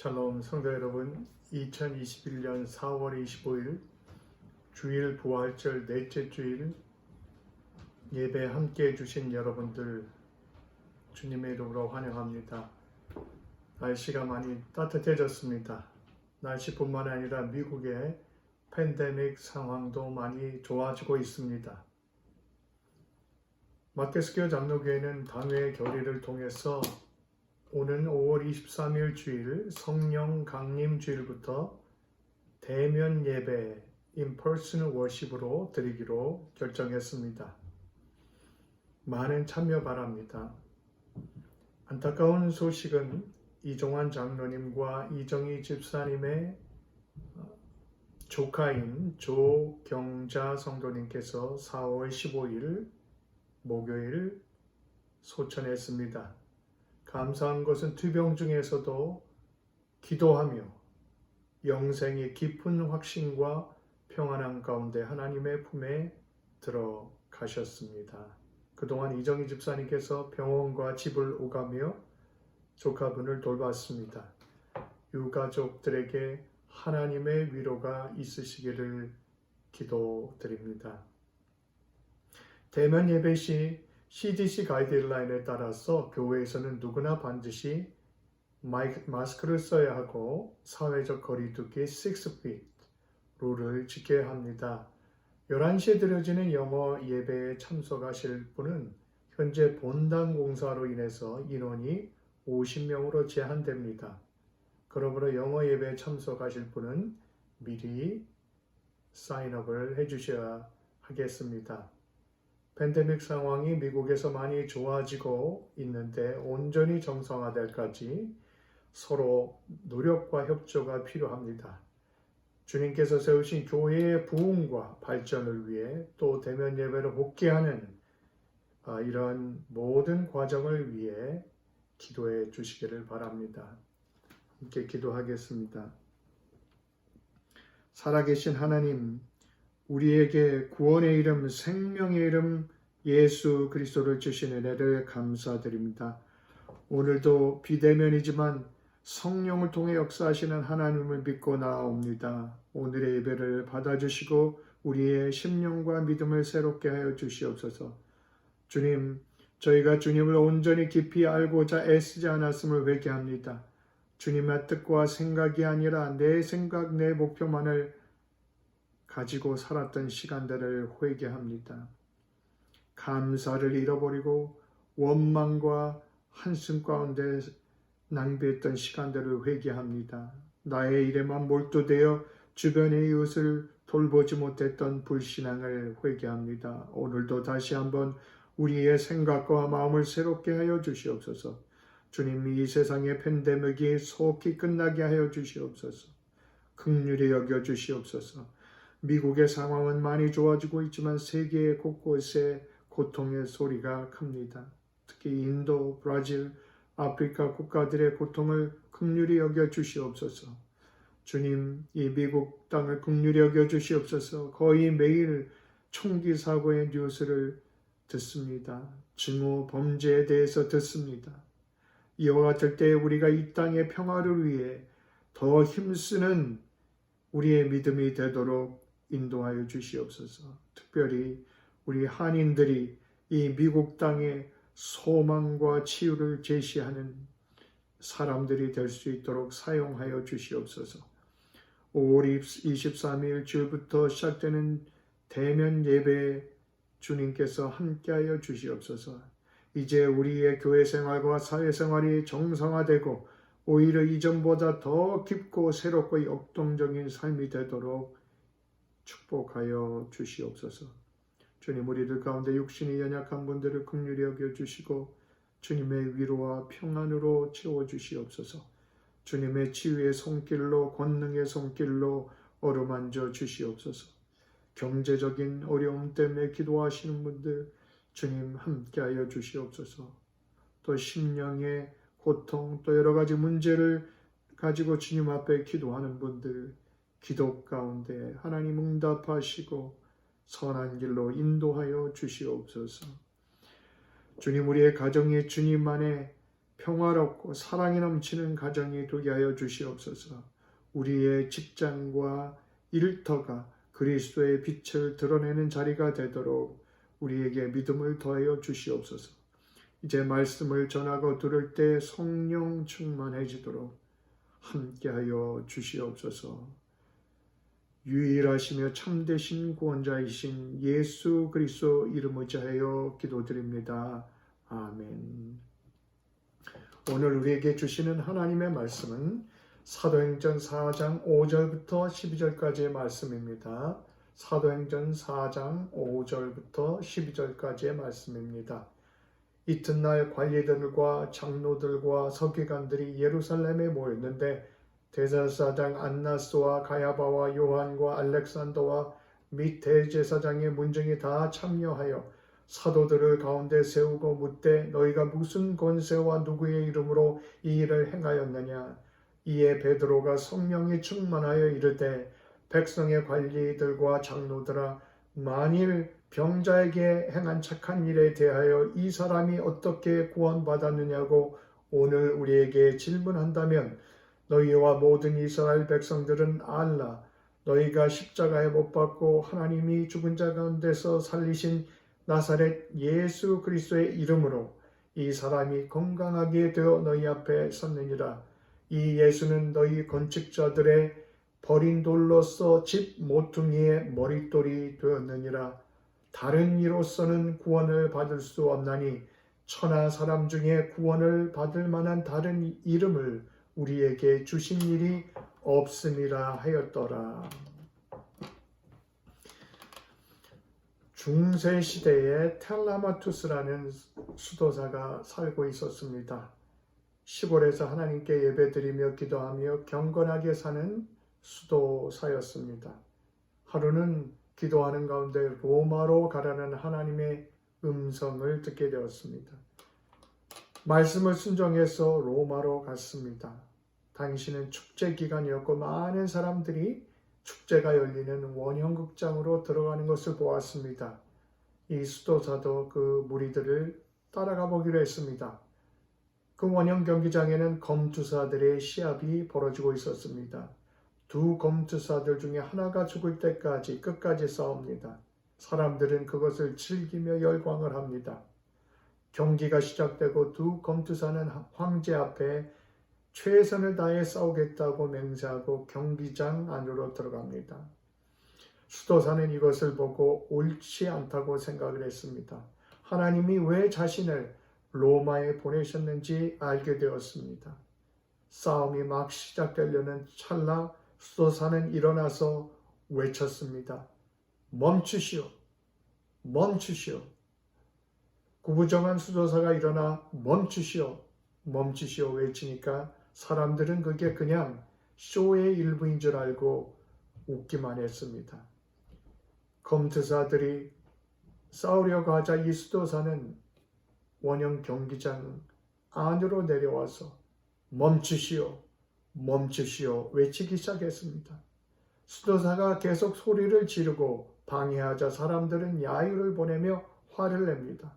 샬롬 성도 여러분, 2021년 4월 25일 주일 부활절 넷째 주일 예배 함께 해주신 여러분들 주님의 이름으로 환영합니다. 날씨가 많이 따뜻해졌습니다. 날씨뿐만 아니라 미국의 팬데믹 상황도 많이 좋아지고 있습니다. 마켓스퀘어 장로교회는 당회 결의를 통해서 오는 5월 23일 주일 성령 강림 주일부터 대면 예배 in-person worship으로 드리기로 결정했습니다. 많은 참여 바랍니다. 안타까운 소식은 이종환 장로님과 이정희 집사님의 조카인 조경자 성도님께서 4월 15일 목요일 소천했습니다. 감사한 것은 투병 중에서도 기도하며 영생의 깊은 확신과 평안함 가운데 하나님의 품에 들어가셨습니다. 그동안 이정희 집사님께서 병원과 집을 오가며 조카분을 돌봤습니다. 유가족들에게 하나님의 위로가 있으시기를 기도드립니다. 대면 예배 시 CDC 가이드라인에 따라서 교회에서는 누구나 반드시 마스크를 써야 하고 사회적 거리두기 6feet 룰을 지켜야 합니다. 11시에 드려지는 영어 예배에 참석하실 분은 현재 본당 공사로 인해서 인원이 50명으로 제한됩니다. 그러므로 영어 예배에 참석하실 분은 미리 사인업을 해주셔야 하겠습니다. 팬데믹 상황이 미국에서 많이 좋아지고 있는데 온전히 정상화될까지 서로 노력과 협조가 필요합니다. 주님께서 세우신 교회의 부흥과 발전을 위해 또 대면 예배를 복귀하는 이런 모든 과정을 위해 기도해 주시기를 바랍니다. 함께 기도하겠습니다. 살아계신 하나님, 우리에게 구원의 이름, 생명의 이름 예수 그리스도를 주신 은혜를 감사드립니다. 오늘도 비대면이지만 성령을 통해 역사하시는 하나님을 믿고 나아옵니다. 오늘의 예배를 받아주시고 우리의 심령과 믿음을 새롭게 하여 주시옵소서. 주님, 저희가 주님을 온전히 깊이 알고자 애쓰지 않았음을 회개합니다. 주님의 뜻과 생각이 아니라 내 생각, 내 목표만을 가지고 살았던 시간들을 회개합니다. 감사를 잃어버리고 원망과 한숨 가운데 낭비했던 시간들을 회개합니다. 나의 일에만 몰두되어 주변의 이웃을 돌보지 못했던 불신앙을 회개합니다. 오늘도 다시 한번 우리의 생각과 마음을 새롭게 하여 주시옵소서. 주님, 이 세상의 팬데믹이 속히 끝나게 하여 주시옵소서. 긍휼히 여겨 주시옵소서. 미국의 상황은 많이 좋아지고 있지만 세계 곳곳에 고통의 소리가 큽니다. 특히 인도, 브라질, 아프리카 국가들의 고통을 긍휼히 여겨 주시옵소서. 주님, 이 미국 땅을 긍휼히 여겨 주시옵소서. 거의 매일 총기 사고의 뉴스를 듣습니다. 증오, 범죄에 대해서 듣습니다. 이와 같을 때 우리가 이 땅의 평화를 위해 더 힘쓰는 우리의 믿음이 되도록 인도하여 주시옵소서. 특별히 우리 한인들이 이 미국 땅에 소망과 치유를 제시하는 사람들이 될 수 있도록 사용하여 주시옵소서. 5월 23일 주일부터 시작되는 대면 예배에 주님께서 함께하여 주시옵소서. 이제 우리의 교회 생활과 사회 생활이 정상화되고 오히려 이전보다 더 깊고 새롭고 역동적인 삶이 되도록 축복하여 주시옵소서. 주님, 우리들 가운데 육신이 연약한 분들을 긍휼히 여겨 주시고 주님의 위로와 평안으로 채워 주시옵소서. 주님의 치유의 손길로, 권능의 손길로 어루만져 주시옵소서. 경제적인 어려움 때문에 기도하시는 분들 주님 함께하여 주시옵소서. 또 심령의 고통, 또 여러 가지 문제를 가지고 주님 앞에 기도하는 분들 기도 가운데 하나님 응답하시고 선한 길로 인도하여 주시옵소서. 주님, 우리의 가정이 주님 안에 평화롭고 사랑이 넘치는 가정이 되게 하여 주시옵소서. 우리의 직장과 일터가 그리스도의 빛을 드러내는 자리가 되도록 우리에게 믿음을 더하여 주시옵소서. 이제 말씀을 전하고 들을 때 성령 충만해지도록 함께하여 주시옵소서. 유일하시며 참되신 구원자이신 예수 그리스도 이름 의지하여 기도드립니다. 아멘. 오늘 우리에게 주시는 하나님의 말씀은 사도행전 4장 5절부터 12절까지의 말씀입니다. 사도행전 4장 5절부터 12절까지의 말씀입니다. 이튿날 관리들과 장로들과 서기관들이 예루살렘에 모였는데 대제사장 안나스와 가야바와 요한과 알렉산더와 및 대제사장의 문정이 다 참여하여 사도들을 가운데 세우고 묻되 너희가 무슨 권세와 누구의 이름으로 이 일을 행하였느냐. 이에 베드로가 성령이 충만하여 이르되 백성의 관리들과 장로들아 만일 병자에게 행한 착한 일에 대하여 이 사람이 어떻게 구원받았느냐고 오늘 우리에게 질문한다면 너희와 모든 이스라엘 백성들은 알라. 너희가 십자가에 못 박고 하나님이 죽은 자 가운데서 살리신 나사렛 예수 그리스도의 이름으로 이 사람이 건강하게 되어 너희 앞에 섰느니라. 이 예수는 너희 건축자들의 버린 돌로서 집 모퉁이의 머릿돌이 되었느니라. 다른 이로서는 구원을 받을 수 없나니 천하 사람 중에 구원을 받을 만한 다른 이름을 우리에게 주신 일이 없음이라 하였더라. 중세 시대에 텔라마투스라는 수도사가 살고 있었습니다. 시골에서 하나님께 예배드리며 기도하며 경건하게 사는 수도사였습니다. 하루는 기도하는 가운데 로마로 가라는 하나님의 음성을 듣게 되었습니다. 말씀을 순종해서 로마로 갔습니다. 당시는 축제 기간이었고 많은 사람들이 축제가 열리는 원형극장으로 들어가는 것을 보았습니다. 이 수도사도 그 무리들을 따라가 보기로 했습니다. 그 원형 경기장에는 검투사들의 시합이 벌어지고 있었습니다. 두 검투사들 중에 하나가 죽을 때까지 끝까지 싸웁니다. 사람들은 그것을 즐기며 열광을 합니다. 경기가 시작되고 두 검투사는 황제 앞에 최선을 다해 싸우겠다고 맹세하고 경기장 안으로 들어갑니다. 수도사는 이것을 보고 옳지 않다고 생각을 했습니다. 하나님이 왜 자신을 로마에 보내셨는지 알게 되었습니다. 싸움이 막 시작되려는 찰나 수도사는 일어나서 외쳤습니다. 멈추시오! 멈추시오! 구부정한 수도사가 일어나 멈추시오! 멈추시오! 외치니까 사람들은 그게 그냥 쇼의 일부인 줄 알고 웃기만 했습니다. 검투사들이 싸우려고 하자 이 수도사는 원형 경기장 안으로 내려와서 멈추시오! 멈추시오! 외치기 시작했습니다. 수도사가 계속 소리를 지르고 방해하자 사람들은 야유를 보내며 화를 냅니다.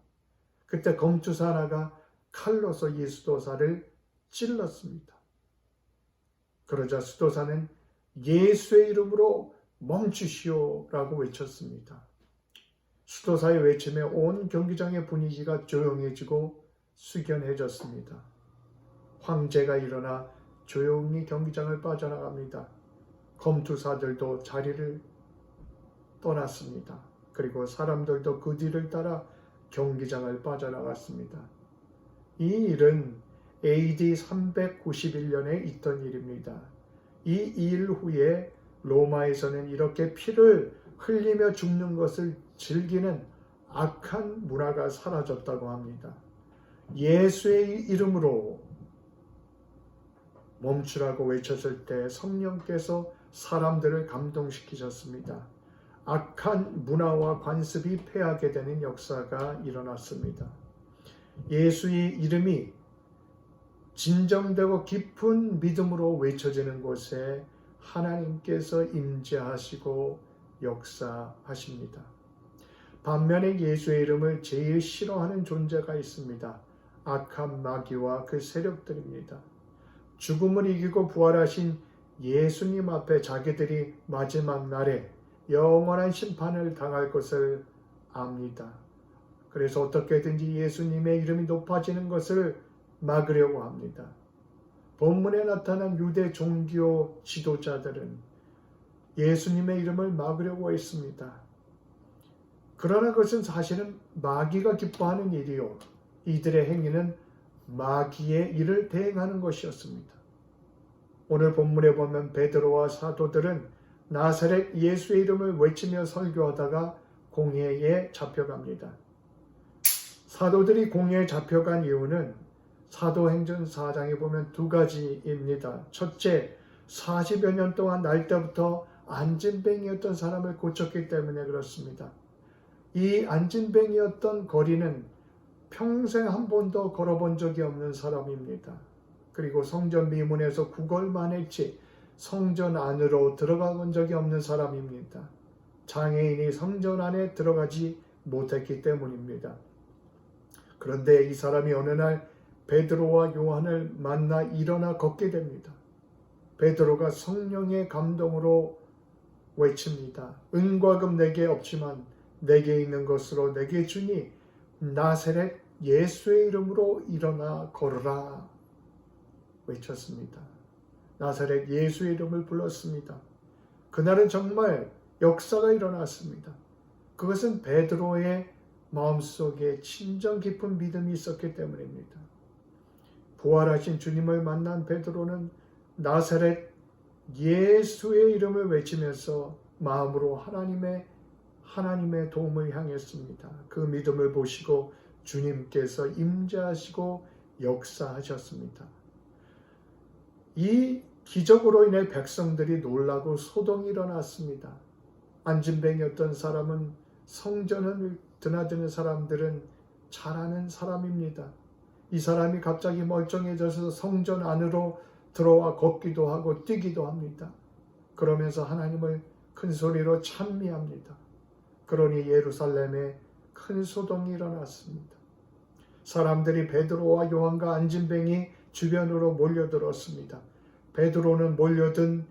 그때 검투사 하나가 칼로서 이 수도사를 찔렀습니다. 그러자 수도사는 예수의 이름으로 멈추시오라고 외쳤습니다. 수도사의 외침에 온 경기장의 분위기가 조용해지고 숙연해졌습니다. 황제가 일어나 조용히 경기장을 빠져나갑니다. 검투사들도 자리를 떠났습니다. 그리고 사람들도 그 뒤를 따라 경기장을 빠져나갔습니다. 이 일은 AD 391년에 있던 일입니다. 이 일 후에 로마에서는 이렇게 피를 흘리며 죽는 것을 즐기는 악한 문화가 사라졌다고 합니다. 예수의 이름으로 멈추라고 외쳤을 때 성령께서 사람들을 감동시키셨습니다. 악한 문화와 관습이 패하게 되는 역사가 일어났습니다. 예수의 이름이 진정되고 깊은 믿음으로 외쳐지는 곳에 하나님께서 임재하시고 역사하십니다. 반면에 예수의 이름을 제일 싫어하는 존재가 있습니다. 악한 마귀와 그 세력들입니다. 죽음을 이기고 부활하신 예수님 앞에 자기들이 마지막 날에 영원한 심판을 당할 것을 압니다. 그래서 어떻게든지 예수님의 이름이 높아지는 것을 막으려고 합니다. 본문에 나타난 유대 종교 지도자들은 예수님의 이름을 막으려고 했습니다. 그러나 그것은 사실은 마귀가 기뻐하는 일이요, 이들의 행위는 마귀의 일을 대행하는 것이었습니다. 오늘 본문에 보면 베드로와 사도들은 나사렛 예수의 이름을 외치며 설교하다가 공회에 잡혀갑니다. 사도들이 공회에 잡혀간 이유는 사도행전 4장에 보면 두 가지입니다. 첫째, 40여 년 동안 날 때부터 안진뱅이였던 사람을 고쳤기 때문에 그렇습니다. 이 안진뱅이였던 거리는 평생 한 번도 걸어본 적이 없는 사람입니다. 그리고 성전 미문에서 구걸만 했지 성전 안으로 들어가 본 적이 없는 사람입니다. 장애인이 성전 안에 들어가지 못했기 때문입니다. 그런데 이 사람이 어느 날 베드로와 요한을 만나 일어나 걷게 됩니다. 베드로가 성령의 감동으로 외칩니다. 은과 금 내게 없지만 내게 있는 것으로 내게 주니 나사렛 예수의 이름으로 일어나 걸으라 외쳤습니다. 나사렛 예수의 이름을 불렀습니다. 그날은 정말 역사가 일어났습니다. 그것은 베드로의 마음속에 친정 깊은 믿음이 있었기 때문입니다. 부활하신 주님을 만난 베드로는 나사렛 예수의 이름을 외치면서 마음으로 하나님의 도움을 향했습니다. 그 믿음을 보시고 주님께서 임재하시고 역사하셨습니다. 이 기적으로 인해 백성들이 놀라고 소동이 일어났습니다. 안진뱅이였던 사람은 성전을 드나드는 사람들은 잘 아는 사람입니다. 이 사람이 갑자기 멀쩡해져서 성전 안으로 들어와 걷기도 하고 뛰기도 합니다. 그러면서 하나님을 큰 소리로 찬미합니다. 그러니 예루살렘에 큰 소동이 일어났습니다. 사람들이 베드로와 요한과 안진뱅이 주변으로 몰려들었습니다. 베드로는 몰려든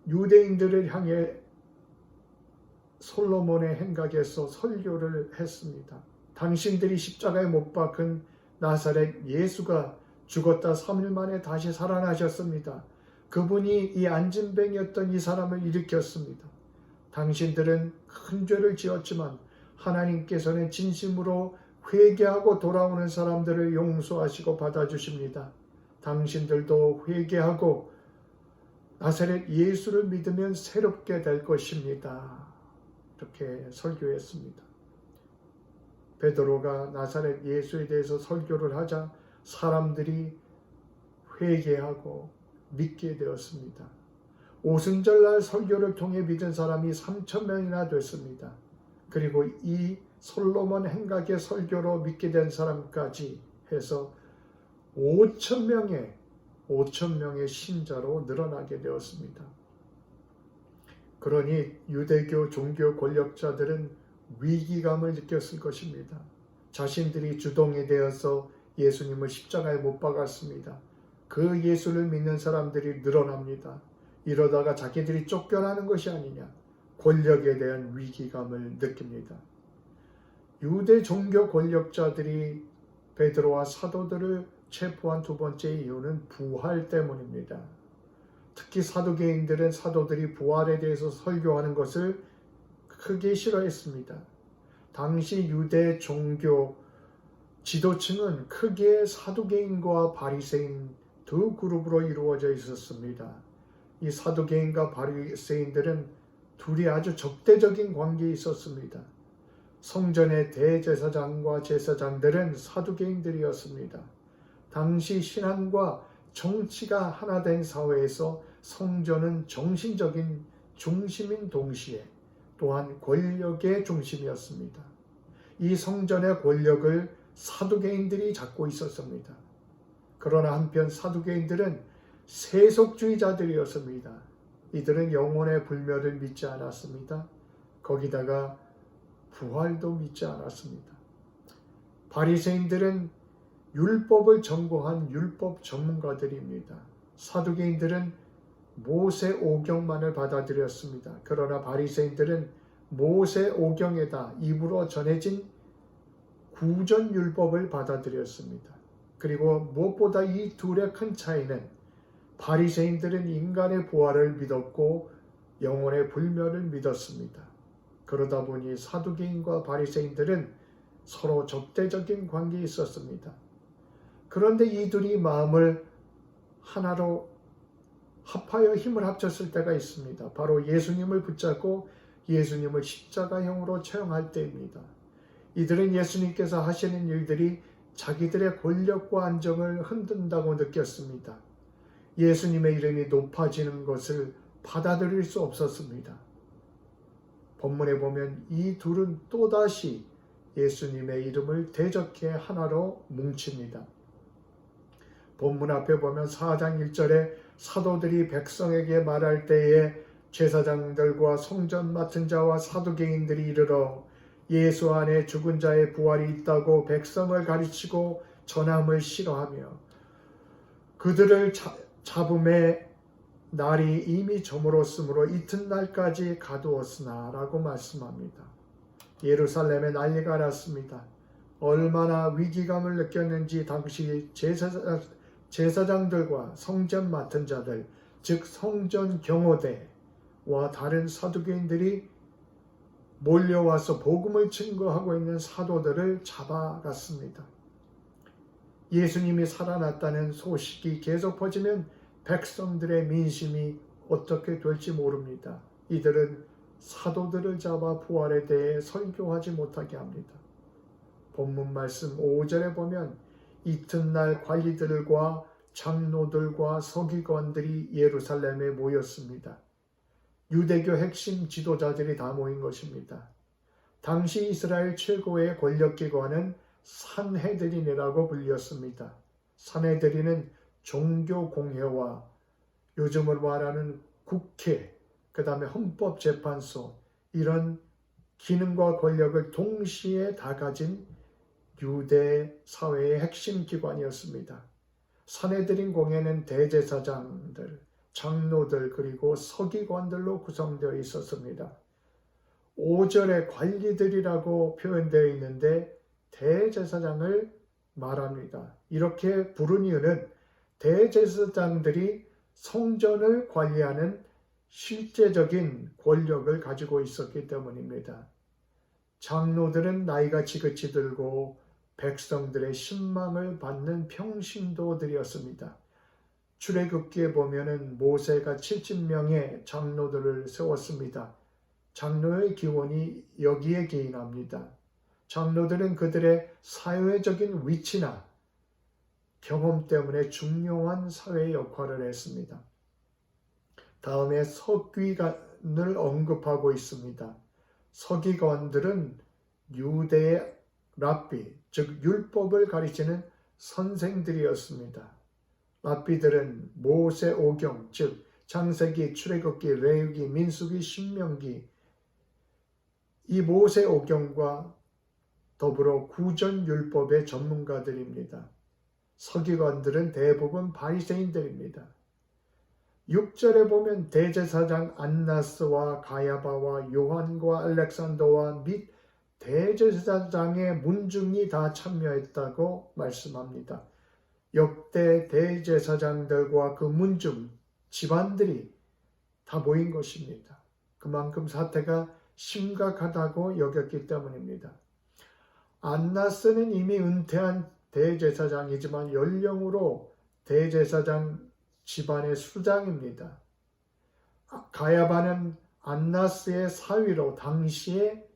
유대인들을 향해 솔로몬의 행각에서 설교를 했습니다. 당신들이 십자가에 못 박은 나사렛 예수가 죽었다 3일 만에 다시 살아나셨습니다. 그분이 이 안진뱅이였던 이 사람을 일으켰습니다. 당신들은 큰 죄를 지었지만 하나님께서는 진심으로 회개하고 돌아오는 사람들을 용서하시고 받아주십니다. 당신들도 회개하고 나사렛 예수를 믿으면 새롭게 될 것입니다. 이렇게 설교했습니다. 베드로가 나사렛 예수에 대해서 설교를 하자 사람들이 회개하고 믿게 되었습니다. 오순절날 설교를 통해 믿은 사람이 3,000명이나 됐습니다. 그리고 이 솔로몬 행각의 설교로 믿게 된 사람까지 해서 5,000명의 신자로 늘어나게 되었습니다. 그러니 유대교 종교 권력자들은 위기감을 느꼈을 것입니다. 자신들이 주동이 되어서 예수님을 십자가에 못 박았습니다. 그 예수를 믿는 사람들이 늘어납니다. 이러다가 자기들이 쫓겨나는 것이 아니냐, 권력에 대한 위기감을 느낍니다. 유대 종교 권력자들이 베드로와 사도들을 체포한 두 번째 이유는 부활 때문입니다. 특히 사두개인들은 사도들이 부활에 대해서 설교하는 것을 크게 싫어했습니다. 당시 유대 종교 지도층은 크게 사두개인과 바리새인 두 그룹으로 이루어져 있었습니다. 이 사두개인과 바리새인들은 둘이 아주 적대적인 관계에 있었습니다. 성전의 대제사장과 제사장들은 사두개인들이었습니다. 당시 신앙과 정치가 하나 된 사회에서 성전은 정신적인 중심인 동시에 또한 권력의 중심이었습니다. 이 성전의 권력을 사두개인들이 잡고 있었습니다. 그러나 한편 사두개인들은 세속주의자들이었습니다. 이들은 영혼의 불멸을 믿지 않았습니다. 거기다가 부활도 믿지 않았습니다. 바리새인들은 율법을 전공한 율법 전문가들입니다. 사두개인들은 모세 오경만을 받아들였습니다. 그러나 바리새인들은 모세 오경에다 입으로 전해진 구전 율법을 받아들였습니다. 그리고 무엇보다 이 둘의 큰 차이는 바리새인들은 인간의 부활을 믿었고 영혼의 불멸을 믿었습니다. 그러다 보니 사두개인과 바리새인들은 서로 적대적인 관계에 있었습니다. 그런데 이 둘이 마음을 하나로 합하여 힘을 합쳤을 때가 있습니다. 바로 예수님을 붙잡고 예수님을 십자가형으로 처형할 때입니다. 이들은 예수님께서 하시는 일들이 자기들의 권력과 안정을 흔든다고 느꼈습니다. 예수님의 이름이 높아지는 것을 받아들일 수 없었습니다. 본문에 보면 이 둘은 또다시 예수님의 이름을 대적해 하나로 뭉칩니다. 본문 앞에 보면 4장 1절에 사도들이 백성에게 말할 때에 제사장들과 성전 맡은 자와 사두개인들이 이르러 예수 안에 죽은 자의 부활이 있다고 백성을 가르치고 전함을 싫어하며 그들을 잡음의 날이 이미 저물었으므로 이튿날까지 가두었으나 라고 말씀합니다. 예루살렘에 난리가 났습니다. 얼마나 위기감을 느꼈는지 당시 제사장들과 성전 맡은 자들, 즉 성전 경호대와 다른 사두개인들이 몰려와서 복음을 증거하고 있는 사도들을 잡아갔습니다. 예수님이 살아났다는 소식이 계속 퍼지면 백성들의 민심이 어떻게 될지 모릅니다. 이들은 사도들을 잡아 부활에 대해 설교하지 못하게 합니다. 본문 말씀 5절에 보면 이튿날 관리들과 장로들과 서기관들이 예루살렘에 모였습니다. 유대교 핵심 지도자들이 다 모인 것입니다. 당시 이스라엘 최고의 권력기관은 산헤드린이라고 불렸습니다. 산헤드린은 종교공회와 요즘으로 말하는 국회, 그 다음에 헌법재판소 이런 기능과 권력을 동시에 다 가진 유대 사회의 핵심 기관이었습니다. 산헤드린 공회는 대제사장들, 장로들 그리고 서기관들로 구성되어 있었습니다. 5절에 관리들이라고 표현되어 있는데 대제사장을 말합니다. 이렇게 부른 이유는 대제사장들이 성전을 관리하는 실제적인 권력을 가지고 있었기 때문입니다. 장로들은 나이가 지긋이 들고 백성들의 신망을 받는 평신도들이었습니다. 출애굽기에 보면은 모세가 70명의 장로들을 세웠습니다. 장로의 기원이 여기에 기인합니다. 장로들은 그들의 사회적인 위치나 경험 때문에 중요한 사회 역할을 했습니다. 다음에 서기관을 언급하고 있습니다. 서기관들은 유대의 랍비, 즉 율법을 가르치는 선생들이었습니다. 랍비들은 모세 오경, 즉 창세기, 출애굽기, 레위기, 민수기, 신명기 이 모세 오경과 더불어 구전 율법의 전문가들입니다. 서기관들은 대부분 바리새인들입니다. 6절에 보면 대제사장 안나스와 가야바와 요한과 알렉산더와 및 대제사장의 문중이 다 참여했다고 말씀합니다. 역대 대제사장들과 그 문중 집안들이 다 모인 것입니다. 그만큼 사태가 심각하다고 여겼기 때문입니다. 안나스는 이미 은퇴한 대제사장이지만 연령으로 대제사장 집안의 수장입니다. 가야바는 안나스의 사위로 당시의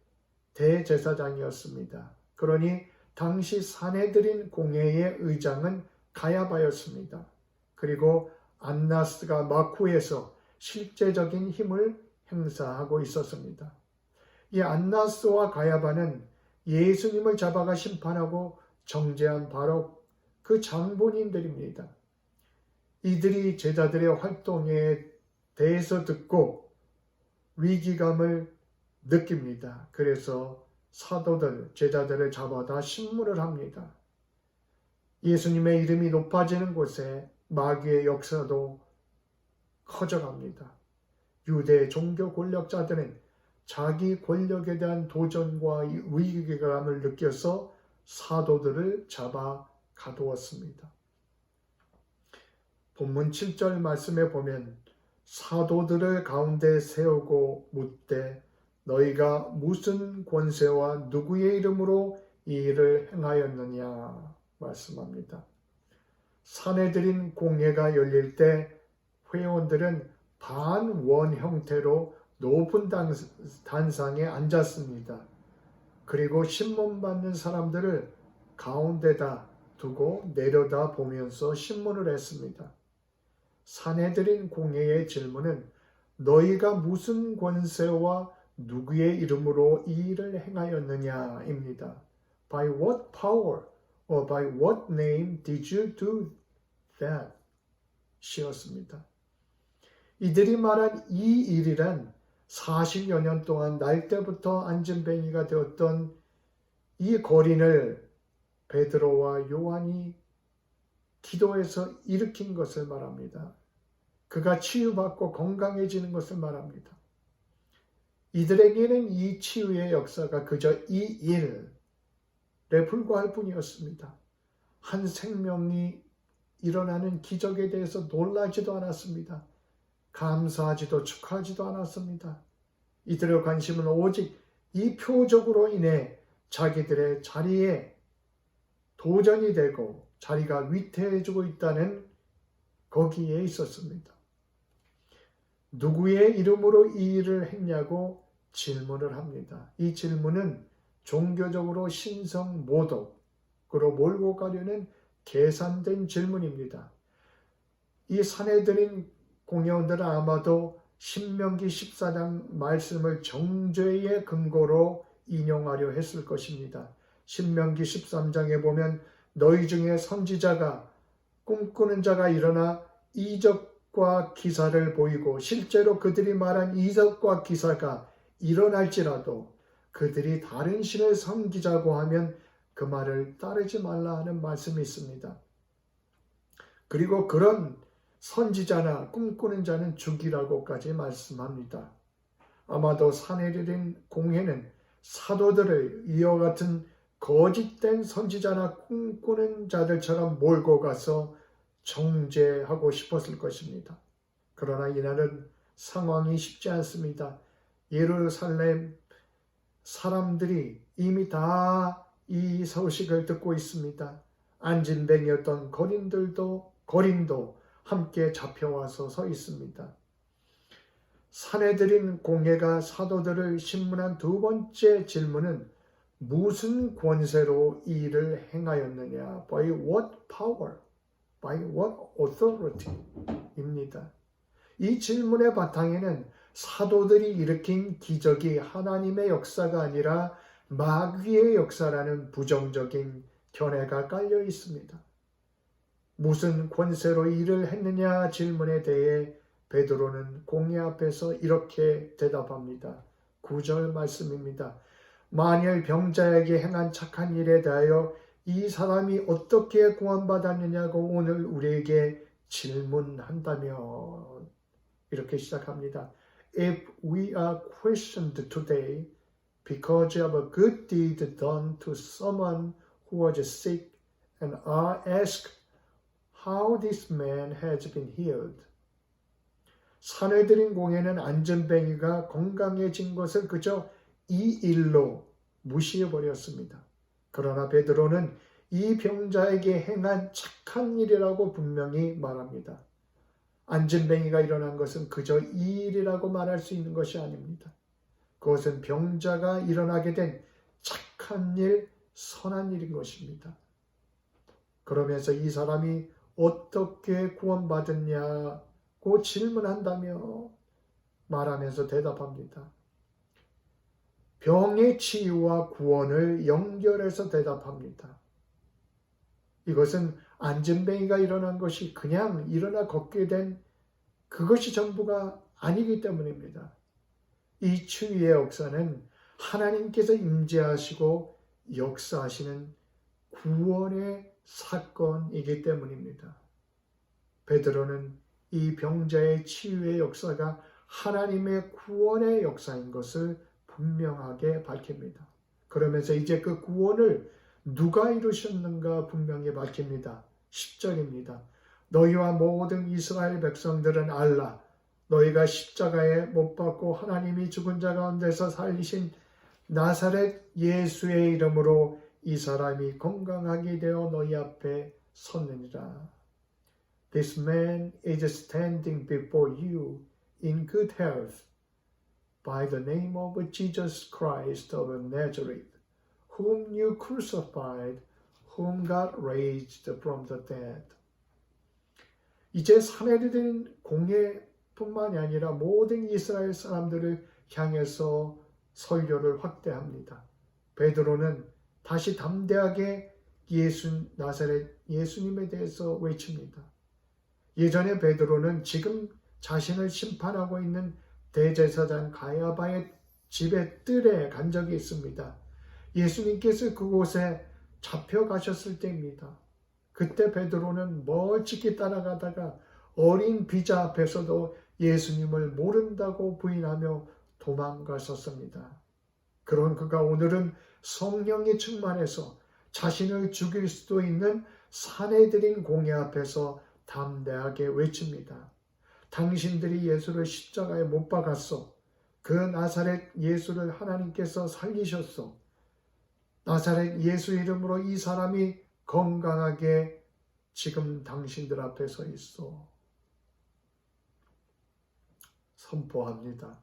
대제사장이었습니다. 그러니 당시 산헤드린 공회의 의장은 가야바였습니다. 그리고 안나스가 마쿠에서 실제적인 힘을 행사하고 있었습니다. 이 안나스와 가야바는 예수님을 잡아가 심판하고 정죄한 바로 그 장본인들입니다. 이들이 제자들의 활동에 대해서 듣고 위기감을 느낍니다. 그래서 사도들, 제자들을 잡아다 신문을 합니다. 예수님의 이름이 높아지는 곳에 마귀의 역사도 커져갑니다. 유대 종교 권력자들은 자기 권력에 대한 도전과 위기감을 느껴서 사도들을 잡아 가두었습니다. 본문 7절 말씀에 보면 사도들을 가운데 세우고 묻되 너희가 무슨 권세와 누구의 이름으로 이 일을 행하였느냐 말씀합니다. 사내들인 공회가 열릴 때 회원들은 반원 형태로 높은 단상에 앉았습니다. 그리고 신문 받는 사람들을 가운데다 두고 내려다 보면서 신문을 했습니다. 사내들인 공회의 질문은 너희가 무슨 권세와 누구의 이름으로 이 일을 행하였느냐입니다. By what power or by what name did you do that? 시였습니다. 이들이 말한 이 일이란 40여 년 동안 날 때부터 안진뱅이가 되었던 이 거린을 베드로와 요한이 기도해서 일으킨 것을 말합니다. 그가 치유받고 건강해지는 것을 말합니다. 이들에게는 이 치유의 역사가 그저 이 일에 불과할 뿐이었습니다. 한 생명이 일어나는 기적에 대해서 놀라지도 않았습니다. 감사하지도 축하하지도 않았습니다. 이들의 관심은 오직 이 표적으로 인해 자기들의 자리에 도전이 되고 자리가 위태해지고 있다는 거기에 있었습니다. 누구의 이름으로 이 일을 했냐고 질문을 합니다. 이 질문은 종교적으로 신성모독으로 몰고 가려는 계산된 질문입니다. 이 사내들인 공회원들은 아마도 신명기 14장 말씀을 정죄의 근거로 인용하려 했을 것입니다. 신명기 13장에 보면 너희 중에 선지자가 꿈꾸는 자가 일어나 이적과 기사를 보이고 실제로 그들이 말한 이적과 기사가 일어날지라도 그들이 다른 신을 섬기자고 하면 그 말을 따르지 말라 하는 말씀이 있습니다. 그리고 그런 선지자나 꿈꾸는 자는 죽이라고까지 말씀합니다. 아마도 사내들인 공회는 사도들을 이와 같은 거짓된 선지자나 꿈꾸는 자들처럼 몰고 가서 정죄하고 싶었을 것입니다. 그러나 이날은 상황이 쉽지 않습니다. 예루살렘 사람들이 이미 다 이 소식을 듣고 있습니다. 안진뱅이였던 거린도 함께 잡혀와서 서 있습니다. 사내들인 공회가 사도들을 신문한 두 번째 질문은 무슨 권세로 이 일을 행하였느냐? By what power? By what authority? 입니다. 이 질문의 바탕에는 사도들이 일으킨 기적이 하나님의 역사가 아니라 마귀의 역사라는 부정적인 견해가 깔려 있습니다. 무슨 권세로 일을 했느냐 질문에 대해 베드로는 공회 앞에서 이렇게 대답합니다. 9절 말씀입니다. 만일 병자에게 행한 착한 일에 대하여 이 사람이 어떻게 구원받았느냐고 오늘 우리에게 질문한다면 이렇게 시작합니다. If we are questioned today because of a good deed done to someone who was sick and are asked how this man has been healed. 사내들인 공회는 안전뱅이가 건강해진 것을 그저 이 일로 무시해버렸습니다. 그러나 베드로는 이 병자에게 행한 착한 일이라고 분명히 말합니다. 안전뱅이가 일어난 것은 그저 이 일이라고 말할 수 있는 것이 아닙니다. 그것은 병자가 일어나게 된 착한 일, 선한 일인 것입니다. 그러면서 이 사람이 어떻게 구원받았냐고 질문한다며 말하면서 대답합니다. 병의 치유와 구원을 연결해서 대답합니다. 이것은 안전뱅이가 일어난 것이 그냥 일어나 걷게 된 그것이 전부가 아니기 때문입니다. 이 치유의 역사는 하나님께서 임재하시고 역사하시는 구원의 사건이기 때문입니다. 베드로는 이 병자의 치유의 역사가 하나님의 구원의 역사인 것을 분명하게 밝힙니다. 그러면서 이제 그 구원을 누가 이루셨는가 분명히 밝힙니다. 10절입니다. 너희와 모든 이스라엘 백성들은 알라. 너희가 십자가에 못 박고 하나님이 죽은 자 가운데서 살리신 나사렛 예수의 이름으로 이 사람이 건강하게 되어 너희 앞에 섰느니라. This man is standing before you in good health by the name of Jesus Christ of Nazareth, whom you crucified, whom God raised from the dead. 이제 사내들은 공예뿐만이 아니라 모든 이스라엘 사람들을 향해서 설교를 확대합니다. 베드로는 다시 담대하게 나사렛 예수님에 대해서 외칩니다. 예전에 베드로는 지금 자신을 심판하고 있는 대제사장 가야바의 집의 뜰에 간 적이 있습니다. 예수님께서 그곳에 잡혀가셨을 때입니다. 그때 베드로는 멀찍이 따라가다가 어린 비자 앞에서도 예수님을 모른다고 부인하며 도망갔었습니다. 그런 그가 오늘은 성령이 충만해서 자신을 죽일 수도 있는 사내들인 공회 앞에서 담대하게 외칩니다. 당신들이 예수를 십자가에 못 박았소. 그 나사렛 예수를 하나님께서 살리셨소. 나사렛 예수 이름으로 이 사람이 건강하게 지금 당신들 앞에 서 있어. 선포합니다.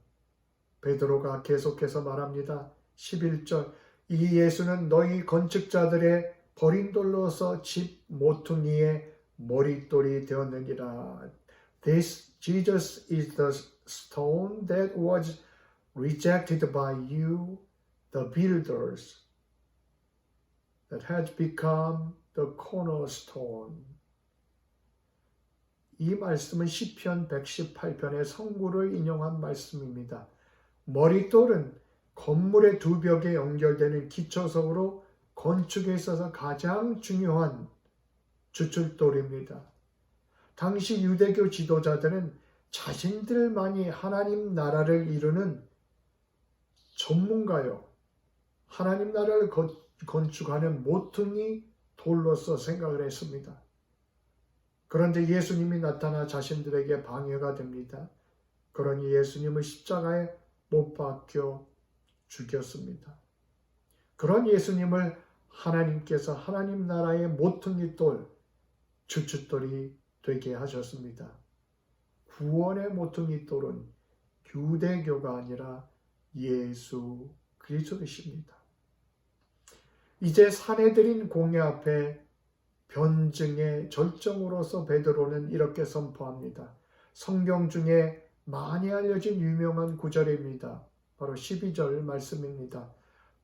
베드로가 계속해서 말합니다. 11절 이 예수는 너희 건축자들의 버린 돌로서 집 모퉁이에 머릿돌이 되었느니라. This Jesus is the stone that was rejected by you, the builders, that has become the cornerstone. 이 말씀은 시편 118편의 성구를 인용한 말씀입니다. 머릿돌은 건물의 두 벽에 연결되는 기초석으로 건축에 있어서 가장 중요한 주춧돌입니다. 당시 유대교 지도자들은 자신들만이 하나님 나라를 이루는 전문가요. 하나님 나라를 건축하는 모퉁이 돌로서 생각을 했습니다. 그런데 예수님이 나타나 자신들에게 방해가 됩니다. 그러니 예수님을 십자가에 못 박혀 죽였습니다. 그런 예수님을 하나님께서 하나님 나라의 모퉁이 돌, 주춧돌이 되게 하셨습니다. 구원의 모퉁이 돌은 유대교가 아니라 예수 그리스도이십니다. 이제 사내들인 공회 앞에 변증의 절정으로서 베드로는 이렇게 선포합니다. 성경 중에 많이 알려진 유명한 구절입니다. 바로 12절 말씀입니다.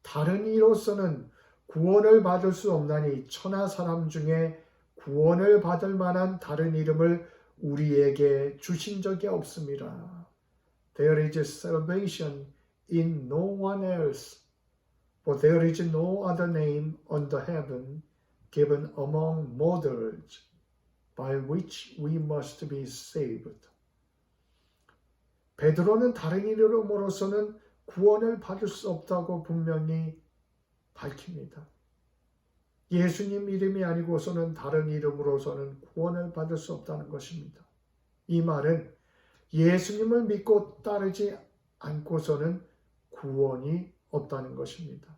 다른 이로서는 구원을 받을 수 없나니 천하 사람 중에 구원을 받을 만한 다른 이름을 우리에게 주신 적이 없습니다. There is salvation in no one else, for there is no other name under heaven given among mortals by which we must be saved. 베드로는 다른 이름으로서는 구원을 받을 수 없다고 분명히 밝힙니다. 예수님 이름이 아니고서는 다른 이름으로서는 구원을 받을 수 없다는 것입니다. 이 말은 예수님을 믿고 따르지 않고서는 구원이 없다는 것입니다.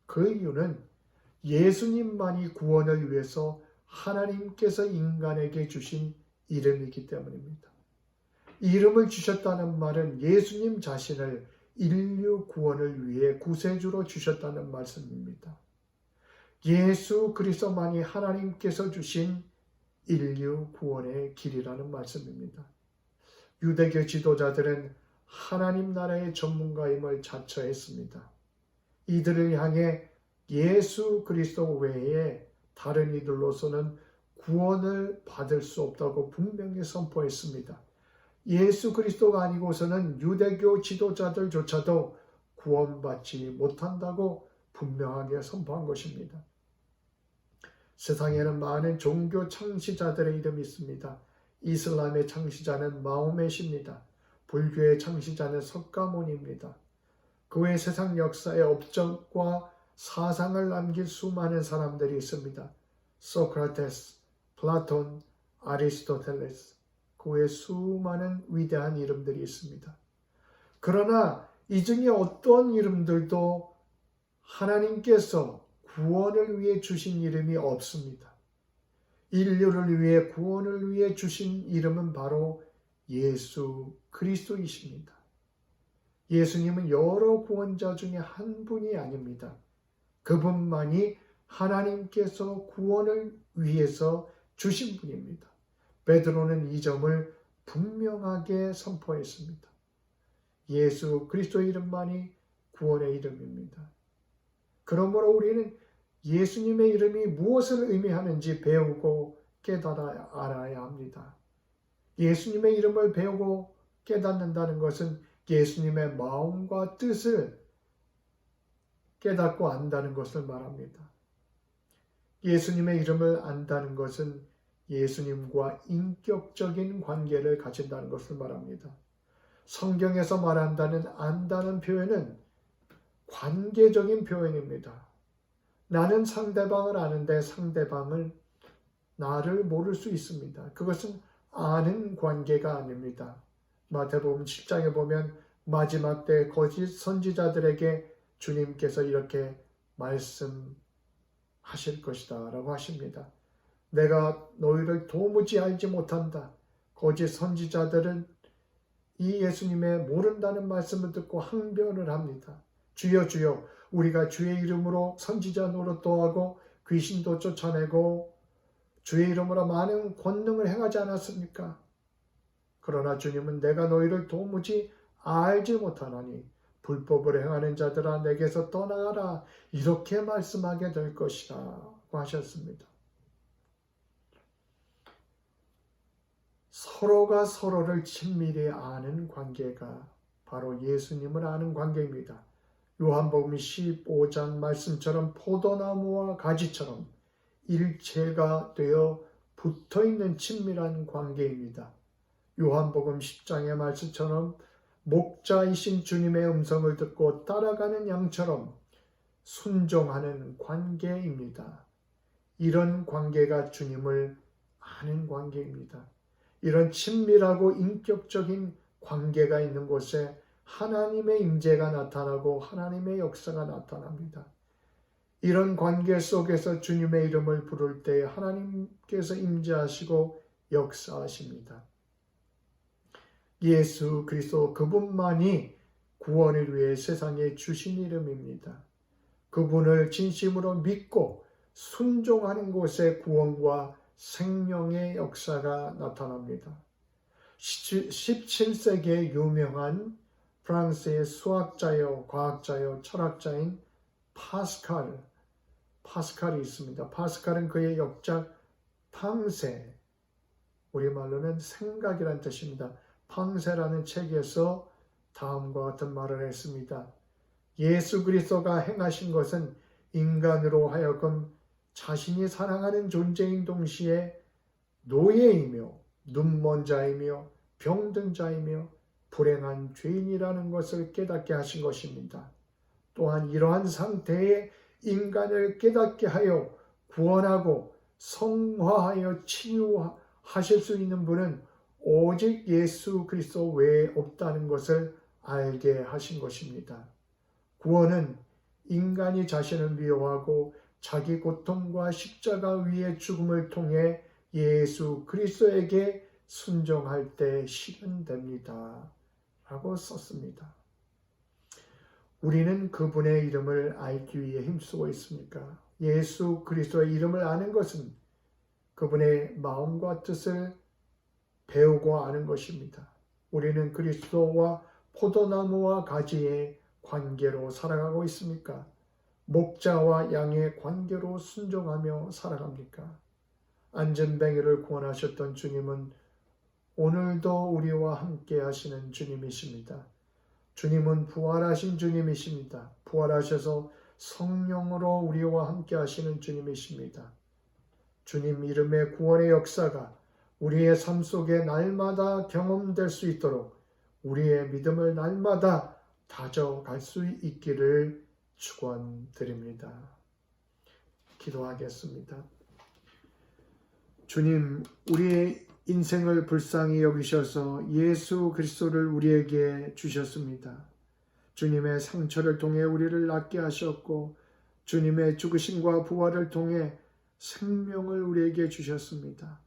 그 이유는 예수님만이 구원을 위해서 하나님께서 인간에게 주신 이름이기 때문입니다. 이름을 주셨다는 말은 예수님 자신을 인류 구원을 위해 구세주로 주셨다는 말씀입니다. 예수 그리스도만이 하나님께서 주신 인류 구원의 길이라는 말씀입니다. 유대교 지도자들은 하나님 나라의 전문가임을 자처했습니다. 이들을 향해 예수 그리스도 외에 다른 이들로서는 구원을 받을 수 없다고 분명히 선포했습니다. 예수 그리스도가 아니고서는 유대교 지도자들조차도 구원받지 못한다고 분명하게 선포한 것입니다. 세상에는 많은 종교 창시자들의 이름이 있습니다. 이슬람의 창시자는 마호메십니다. 불교의 창시자는 석가모니입니다. 그 외 세상 역사의 업적과 사상을 남긴 수많은 사람들이 있습니다. 소크라테스, 플라톤, 아리스토텔레스, 그 외 수많은 위대한 이름들이 있습니다. 그러나 이 중에 어떤 이름들도 하나님께서 구원을 위해 주신 이름이 없습니다. 인류를 위해 구원을 위해 주신 이름은 바로 예수 그리스도이십니다. 예수님은 여러 구원자 중에 한 분이 아닙니다. 그분만이 하나님께서 구원을 위해서 주신 분입니다. 베드로는 이 점을 분명하게 선포했습니다. 예수 그리스도의 이름만이 구원의 이름입니다. 그러므로 우리는 예수님의 이름이 무엇을 의미하는지 배우고 깨달아 알아야 합니다. 예수님의 이름을 배우고 깨닫는다는 것은 예수님의 마음과 뜻을 깨닫고 안다는 것을 말합니다. 예수님의 이름을 안다는 것은 예수님과 인격적인 관계를 가진다는 것을 말합니다. 성경에서 말한다는 안다는 표현은 관계적인 표현입니다. 나는 상대방을 아는데 상대방은 나를 모를 수 있습니다. 그것은 아는 관계가 아닙니다. 마태복음 7장에 보면 마지막 때 거짓 선지자들에게 주님께서 이렇게 말씀하실 것이다 라고 하십니다. 내가 너희를 도무지 알지 못한다. 거짓 선지자들은 이 예수님의 모른다는 말씀을 듣고 항변을 합니다. 주여 주여 우리가 주의 이름으로 선지자 노릇도 하고 귀신도 쫓아내고 주의 이름으로 많은 권능을 행하지 않았습니까? 그러나 주님은 내가 너희를 도무지 알지 못하나니 불법을 행하는 자들아 내게서 떠나가라 이렇게 말씀하게 될 것이라고 하셨습니다. 서로가 서로를 친밀히 아는 관계가 바로 예수님을 아는 관계입니다. 요한복음 15장 말씀처럼 포도나무와 가지처럼 일체가 되어 붙어있는 친밀한 관계입니다. 요한복음 10장의 말씀처럼 목자이신 주님의 음성을 듣고 따라가는 양처럼 순종하는 관계입니다. 이런 관계가 주님을 아는 관계입니다. 이런 친밀하고 인격적인 관계가 있는 곳에 하나님의 임재가 나타나고 하나님의 역사가 나타납니다. 이런 관계 속에서 주님의 이름을 부를 때 하나님께서 임재하시고 역사하십니다. 예수 그리스도 그분만이 구원을 위해 세상에 주신 이름입니다. 그분을 진심으로 믿고 순종하는 곳에 구원과 생명의 역사가 나타납니다. 17세기에 유명한 프랑스의 수학자요, 과학자요, 철학자인 파스칼이 있습니다. 파스칼은 그의 역작 팡세, 우리말로는 생각이란 뜻입니다. 팡세라는 책에서 다음과 같은 말을 했습니다. 예수 그리스도가 행하신 것은 인간으로 하여금 자신이 사랑하는 존재인 동시에 노예이며 눈먼 자이며 병든 자이며 불행한 죄인이라는 것을 깨닫게 하신 것입니다. 또한 이러한 상태에 인간을 깨닫게 하여 구원하고 성화하여 치유하실 수 있는 분은 오직 예수 그리스도 외에 없다는 것을 알게 하신 것입니다. 구원은 인간이 자신을 미워하고 자기 고통과 십자가 위의 죽음을 통해 예수 그리스도에게 순종할 때 실현됩니다. 라고 썼습니다. 우리는 그분의 이름을 알기 위해 힘쓰고 있습니까? 예수 그리스도의 이름을 아는 것은 그분의 마음과 뜻을 배우고 아는 것입니다. 우리는 그리스도와 포도나무와 가지의 관계로 살아가고 있습니까? 목자와 양의 관계로 순종하며 살아갑니까? 안전뱅이를 구원하셨던 주님은 오늘도 우리와 함께 하시는 주님이십니다. 주님은 부활하신 주님이십니다. 부활하셔서 성령으로 우리와 함께 하시는 주님이십니다. 주님 이름의 구원의 역사가 우리의 삶 속에 날마다 경험될 수 있도록 우리의 믿음을 날마다 다져갈 수 있기를 축원드립니다. 기도하겠습니다. 주님, 우리의 인생을 불쌍히 여기셔서 예수 그리스도를 우리에게 주셨습니다. 주님의 상처를 통해 우리를 낫게 하셨고 주님의 죽으심과 부활을 통해 생명을 우리에게 주셨습니다.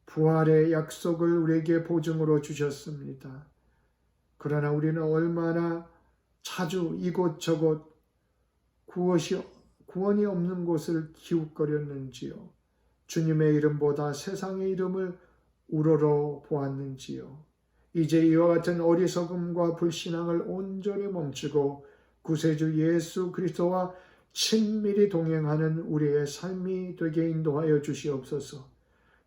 부활의 약속을 우리에게 보증으로 주셨습니다. 그러나 우리는 얼마나 자주 이곳저곳 구원이 없는 곳을 기웃거렸는지요. 주님의 이름보다 세상의 이름을 우러러 보았는지요. 이제 이와 같은 어리석음과 불신앙을 온전히 멈추고 구세주 예수 그리스도와 친밀히 동행하는 우리의 삶이 되게 인도하여 주시옵소서.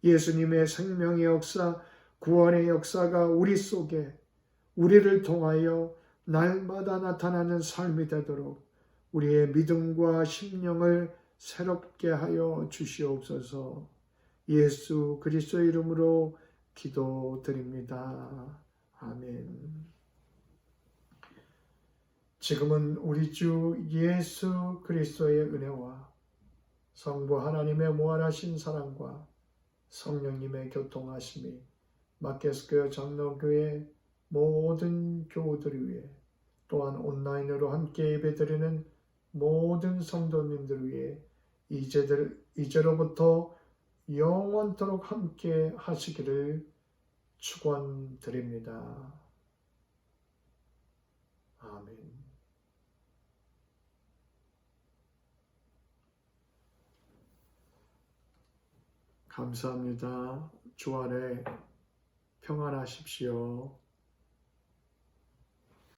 예수님의 생명의 역사, 구원의 역사가 우리 속에 우리를 통하여 날마다 나타나는 삶이 되도록 우리의 믿음과 심령을 새롭게 하여 주시옵소서. 예수 그리스도의 이름으로 기도드립니다. 아멘. 지금은 우리 주 예수 그리스도의 은혜와 성부 하나님의 무한하신 사랑과 성령님의 교통하심이 마켓스퀘어 장로교회 모든 교우들 위해 또한 온라인으로 함께 예배드리는 모든 성도님들 위해 이제로부터 영원토록 함께 하시기를 축원드립니다. 아멘. 감사합니다. 주 안에 평안하십시오.